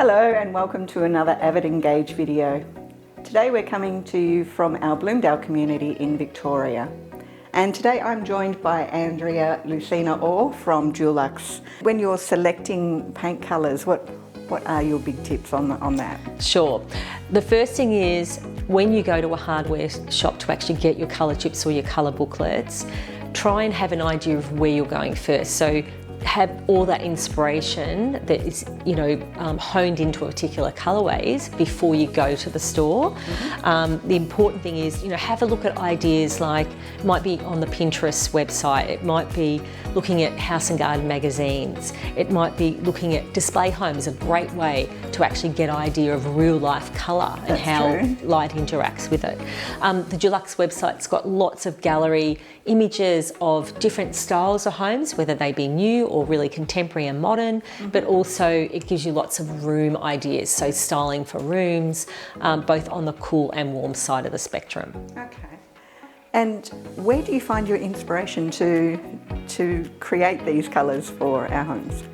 Hello and welcome to another AVIDEngage video. Today we're coming to you from our Bloomdale community in Victoria. And today I'm joined by Andrea Lucena-Orr from Dulux. When you're selecting paint colours, what are your big tips on that? Sure. The first thing is when you go to a hardware shop to actually get your colour chips or your colour booklets, try and have an idea of where you're going first. So have all that inspiration that is, honed into a particular colourways before you go to the store. The important thing is, have a look at ideas like, it might be on the Pinterest website, it might be looking at House and Garden magazines, it might be looking at display homes, a great way to actually get an idea of real life colour and how light interacts with it. The Dulux website's got lots of gallery images of different styles of homes, whether they be new or really contemporary and modern, but also it gives you lots of room ideas, so styling for rooms, both on the cool and warm side of the spectrum. Okay. And where do you find your inspiration to create these colours for our homes?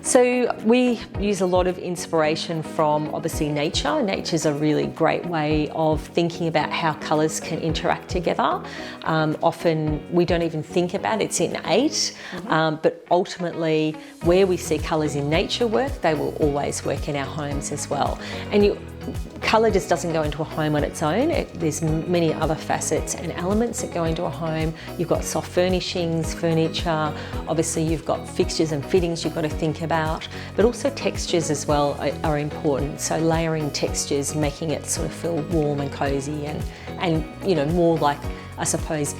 So we use a lot of inspiration from obviously nature. Nature's a really great way of thinking about how colours can interact together. Often we don't even think about it, it's innate, but ultimately where we see colours in nature work, they will always work in our homes as well. And colour just doesn't go into a home on its own. There's many other facets and elements that go into a home. You've got soft furnishings, furniture, obviously you've got fixtures and fittings you've got to think about, but also textures as well are important. So layering textures, making it sort of feel warm and cosy and more like, I suppose,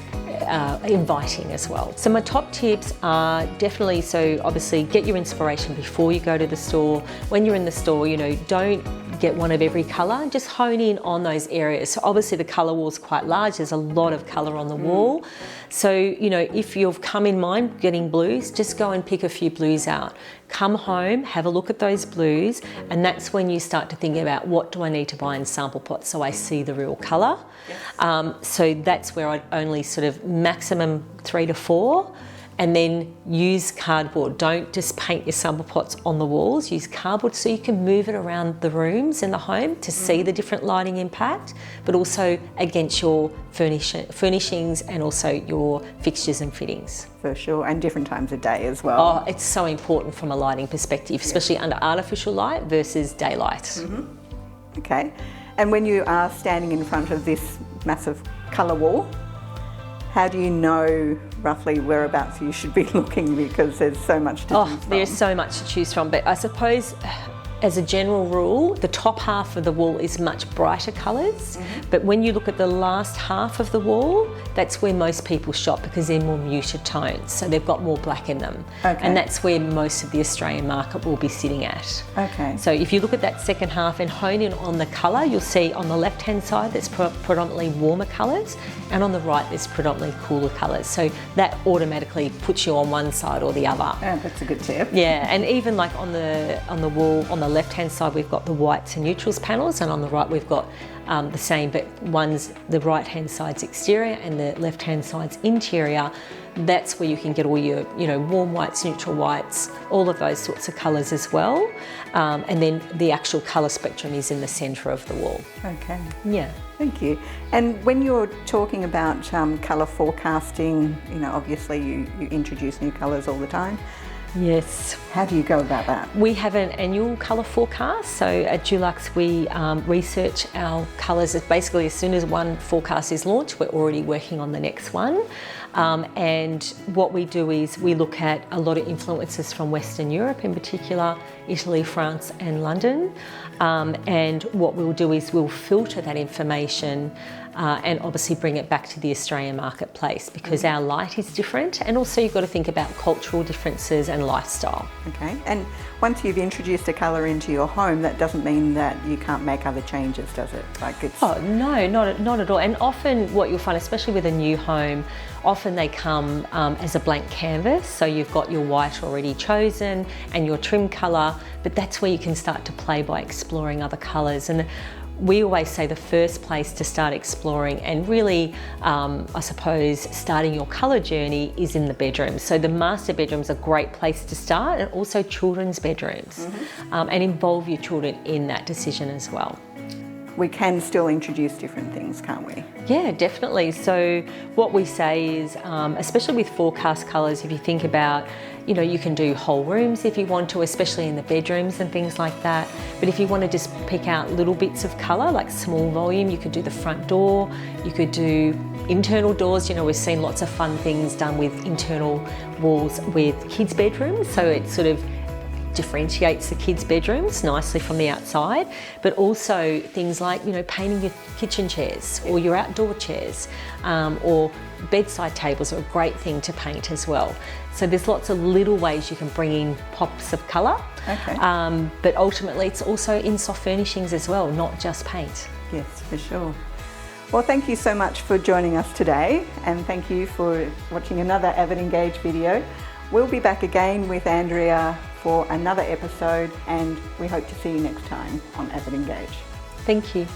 inviting as well. So my top tips are definitely, so obviously get your inspiration before you go to the store. When you're in the store, don't get one of every colour, just hone in on those areas. So obviously the colour wall is quite large, there's a lot of colour on the wall. So, if you've come in mind getting blues, just go and pick a few blues out. Come home, have a look at those blues, and that's when you start to think about what do I need to buy in sample pots so I see the real colour. Yes. So that's where I'd only sort of maximum 3 to 4. And then use cardboard. Don't just paint your sample pots on the walls, use cardboard so you can move it around the rooms in the home to see the different lighting impact, but also against your furnishings and also your fixtures and fittings. For sure, and different times of day as well. Oh, it's so important from a lighting perspective, especially under artificial light versus daylight. Okay, and when you are standing in front of this massive colour wall, how do you know roughly whereabouts you should be looking, because there's so much to choose from? There's so much to choose from, but I suppose as a general rule, the top half of the wall is much brighter colours, but when you look at the last half of the wall, that's where most people shop because they're more muted tones, so they've got more black in them. And that's where most of the Australian market will be sitting at. So if you look at that second half and hone in on the colour, you'll see on the left hand side there's predominantly warmer colours, and on the right there's predominantly cooler colours, so that automatically puts you on one side or the other. That's a good tip. Yeah, and even like on the wall on the left hand side we've got the whites and neutrals panels, and on the right we've got the same, but the right hand side's exterior and the left hand side's interior. That's where you can get all your warm whites, neutral whites, all of those sorts of colours as well, and then the actual colour spectrum is in the centre of the wall. Yeah. Thank you. And when you're talking about colour forecasting, obviously you introduce new colours all the time. Yes. How do you go about that? We have an annual colour forecast. So at Dulux we research our colours. Basically as soon as one forecast is launched, we're already working on the next one. And what we do is we look at a lot of influences from Western Europe, in particular Italy, France and London. And what we'll do is we'll filter that information and obviously bring it back to the Australian marketplace, because our light is different, and also you've got to think about cultural differences and lifestyle. Okay, and once you've introduced a colour into your home, that doesn't mean that you can't make other changes, does it? Oh no, not at all. And often what you'll find, especially with a new home, often they come as a blank canvas, so you've got your white already chosen and your trim colour, but that's where you can start to play by exploring other colours. And we always say the first place to start exploring and really, I suppose, starting your colour journey is in the bedroom. So the master bedroom's a great place to start, and also children's bedrooms, and involve your children in that decision as well. We can still introduce different things, can't we? Yeah, definitely. So what we say is, especially with forecast colours, if you think about, you can do whole rooms if you want to, especially in the bedrooms and things like that. But if you want to just pick out little bits of colour, like small volume, you could do the front door, you could do internal doors. We've seen lots of fun things done with internal walls with kids' bedrooms. So it sort of differentiates the kids' bedrooms nicely from the outside, but also things like, painting your kitchen chairs or your outdoor chairs, or bedside tables are a great thing to paint as well. So there's lots of little ways you can bring in pops of colour, but ultimately it's also in soft furnishings as well, not just paint. Yes, for sure. Well, thank you so much for joining us today, and thank you for watching another AVIDEngage video. We'll be back again with Andrea for another episode, and we hope to see you next time on AVIDEngage. Thank you.